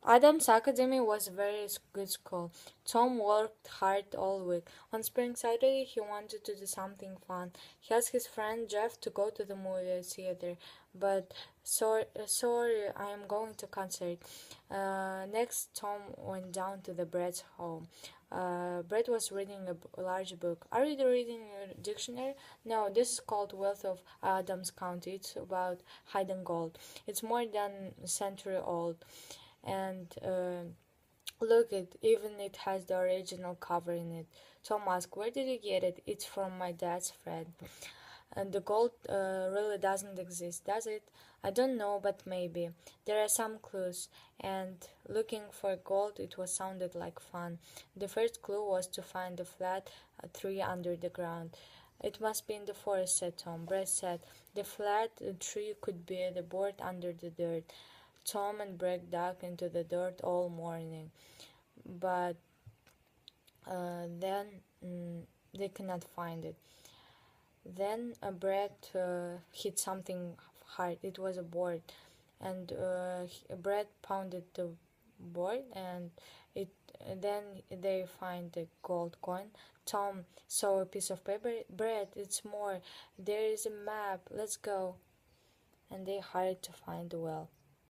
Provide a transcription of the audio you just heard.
Adam's Academy was a very good school. Tom worked hard all week. On spring Saturday, he wanted to do something fun. He asked his friend Jeff to go to the movie theater, but sorry, I am going to concert. Next, Tom went down to the Brett's home. Brett was reading a large book. Are you reading a dictionary? No, this is called Wealth of Adams County. It's about hidden gold. It's more than a century old, and look, it even it has the original cover in it. Tom asked, "Where did you get it?" "It's from my dad's friend." And the gold really doesn't exist, does it? I don't know, but maybe. There are some clues, and looking for gold, it was sounded like fun. The first clue was to find a flat tree under the ground. It must be in the forest, said Tom. Brett said, the flat tree could be the board under the dirt. Tom and Brett dug into the dirt all morning, but then they could not find it. Then Brett hit something hard. It was a board, and Brett pounded the board, and it. Then they find the gold coin. Tom saw a piece of paper. Brett, it's more. There is a map. Let's go. And they hurried to find the well.